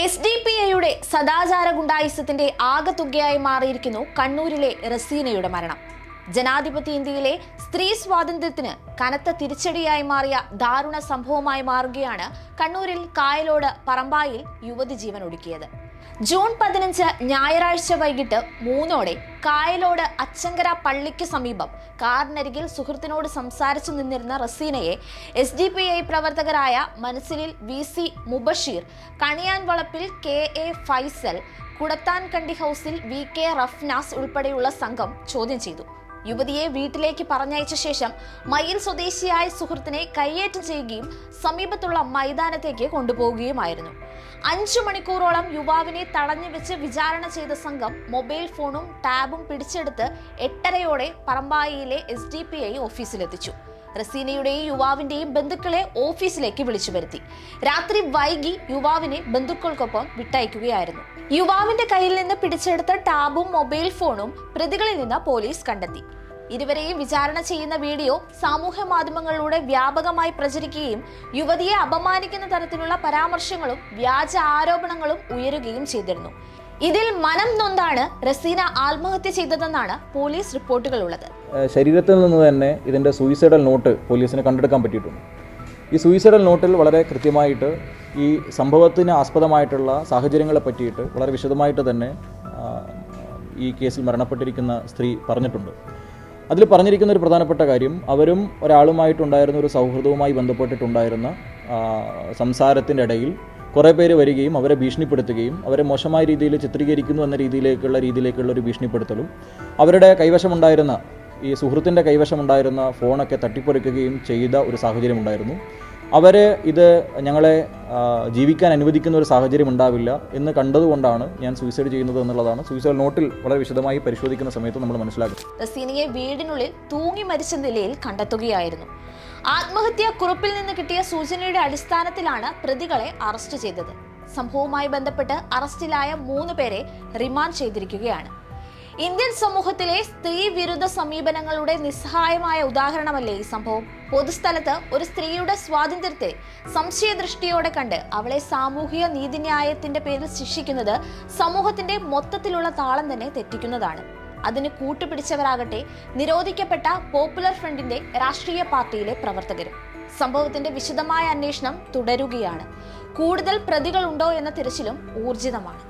SDPIയുടെ സദാചാര ഗുണ്ടായിസത്തിന്റെ ആകെത്തുകയായി മാറിയിരിക്കുന്നു കണ്ണൂരിലെ റസീനയുടെ മരണം. ജനാധിപത്യ ഇന്ത്യയിലെ സ്ത്രീ സ്വാതന്ത്ര്യത്തിന് കനത്ത തിരിച്ചടിയായി മാറിയ ദാരുണ സംഭവമായി മാറുകയാണ് കണ്ണൂരിൽ കായലോട് പറമ്പായിൽ യുവതി ജീവൻ ഒടുക്കിയത്. ജൂൺ 15 ഞായറാഴ്ച വൈകിട്ട് 3:00 കായലോട് അച്ചങ്കര പള്ളിക്ക് സമീപം കാറിനരികിൽ സുഹൃത്തിനോട് സംസാരിച്ചു നിന്നിരുന്ന റസീനയെ SDPI പ്രവർത്തകരായ മനസ്സിലിൽ VC മുബഷീർ, കണിയാൻ വളപ്പിൽ KA ഫൈസൽ, കുടത്താൻകണ്ടി ഹൌസിൽ VK റഫ്നാസ് ഉൾപ്പെടെയുള്ള സംഘം ചോദ്യം ചെയ്തു. യുവതിയെ വീട്ടിലേക്ക് പറഞ്ഞയച്ച ശേഷം മയിൽ സ്വദേശിയായ സുഹൃത്തിനെ കയ്യേറ്റം ചെയ്യുകയും സമീപത്തുള്ള മൈതാനത്തേക്ക് കൊണ്ടുപോവുകയുമായിരുന്നു. 5 മണിക്കൂറോളം യുവാവിനെ തടഞ്ഞു വെച്ച് വിചാരണ ചെയ്ത സംഘം മൊബൈൽ ഫോണും ടാബും പിടിച്ചെടുത്ത് 8:30 പറമ്പായിലെ SDPI ഓഫീസിലെത്തിച്ചു. റസീനയുടെയും യുവാവിന്റെയും ബന്ധുക്കളെ ഓഫീസിലേക്ക് വിളിച്ചു വരുത്തി. രാത്രി വൈകി യുവാവിനെ ബന്ധുക്കൾക്കൊപ്പം വിട്ടയക്കുകയായിരുന്നു. യുവാവിന്റെ കയ്യിൽ നിന്ന് പിടിച്ചെടുത്ത ടാബും മൊബൈൽ ഫോണും പ്രതികളിൽ നിന്ന് പോലീസ് കണ്ടെത്തി. ഇരുവരെയും വിചാരണ ചെയ്യുന്ന വീഡിയോ സാമൂഹ്യ മാധ്യമങ്ങളിലൂടെ വ്യാപകമായി പ്രചരിക്കുകയും യുവതിയെ അപമാനിക്കുന്ന തരത്തിലുള്ള പരാമർശങ്ങളും വ്യാജ ആരോപണങ്ങളും ഉയരുകയും ചെയ്തിരുന്നു. ഇതിൽ മനം നൊന്താണ് റസീന ആത്മഹത്യ ചെയ്തതെന്നാണ് പോലീസ് റിപ്പോർട്ടുകളുള്ളത്. ശരീരത്തിൽ നിന്ന് തന്നെ ഇതിൻ്റെ സൂയിസൈഡൽ നോട്ട് പോലീസിന് കണ്ടെടുക്കാൻ പറ്റിയിട്ടുണ്ട്. ഈ സൂയിസൈഡൽ നോട്ടിൽ വളരെ കൃത്യമായിട്ട് ഈ സംഭവത്തിന് ആസ്പദമായിട്ടുള്ള സാഹചര്യങ്ങളെ പറ്റിയിട്ട് വളരെ വിശദമായിട്ട് തന്നെ ഈ കേസിൽ മരണപ്പെട്ടിരിക്കുന്ന സ്ത്രീ പറഞ്ഞിട്ടുണ്ട്. അതിൽ പറഞ്ഞിരിക്കുന്ന ഒരു പ്രധാനപ്പെട്ട കാര്യം, അവരും ഒരാളുമായിട്ടുണ്ടായിരുന്ന ഒരു സൗഹൃദവുമായി ബന്ധപ്പെട്ടിട്ടുണ്ടായിരുന്ന സംസാരത്തിൻ്റെ ഇടയിൽ കുറേ പേര് വരികയും അവരെ ഭീഷണിപ്പെടുത്തുകയും അവരെ മോശമായ രീതിയിൽ ചിത്രീകരിക്കുന്നു എന്ന രീതിയിലേക്കുള്ള ഒരു ഭീഷണിപ്പെടുത്തലും, അവരുടെ കൈവശമുണ്ടായിരുന്ന ഈ സുഹൃത്തിൻ്റെ കൈവശമുണ്ടായിരുന്ന ഫോണൊക്കെ തട്ടിപ്പറിക്കുകയും ചെയ്ത ഒരു സാഹചര്യമുണ്ടായിരുന്നു. ഇത് ഞങ്ങളെ ജീവിക്കാൻ അനുവദിക്കുന്ന ഒരു സാഹചര്യം ഉണ്ടാവില്ല എന്ന് കണ്ടതുകൊണ്ടാണ് ഞാൻ സൂയിസൈഡ് ചെയ്യുന്നത് എന്നുള്ളതാണ് സൂയിസൈഡ് നോട്ടിൽ വളരെ വിശദമായി പരിശോധിക്കുന്ന സമയത്ത് നമ്മൾ മനസ്സിലാക്കും. റസീനയെ വീടിനുള്ളിൽ തൂങ്ങി മരിച്ച നിലയിൽ കണ്ടെത്തുകയായിരുന്നു. ആത്മഹത്യാ കുറിപ്പിൽ നിന്ന് കിട്ടിയ സൂചനയുടെ അടിസ്ഥാനത്തിലാണ് പ്രതികളെ അറസ്റ്റ് ചെയ്തത്. സംഭവവുമായി ബന്ധപ്പെട്ട് അറസ്റ്റിലായ 3 പേരെ റിമാൻഡ് ചെയ്തിരിക്കുകയാണ്. ഇന്ത്യൻ സമൂഹത്തിലെ സ്ത്രീ വിരുദ്ധ സമീപനങ്ങളുടെ നിസ്സഹായമായ ഉദാഹരണമല്ലേ ഈ സംഭവം? പൊതുസ്ഥലത്ത് ഒരു സ്ത്രീയുടെ സ്വാതന്ത്ര്യത്തെ സംശയദൃഷ്ടിയോടെ കണ്ട് അവളെ സാമൂഹിക നീതിന്യായത്തിന്റെ പേരിൽ ശിക്ഷിക്കുന്നത് സമൂഹത്തിന്റെ മൊത്തത്തിലുള്ള താളം തന്നെ തെറ്റിക്കുന്നതാണ്. അതിന് കൂട്ടുപിടിച്ചവരാകട്ടെ നിരോധിക്കപ്പെട്ട പോപ്പുലർ ഫ്രണ്ടിന്റെ രാഷ്ട്രീയ പാർട്ടിയിലെ പ്രവർത്തകരും. സംഭവത്തിന്റെ വിശദമായ അന്വേഷണം തുടരുകയാണ്. കൂടുതൽ പ്രതികളുണ്ടോ എന്ന തിരച്ചിലും ഊർജിതമാണ്.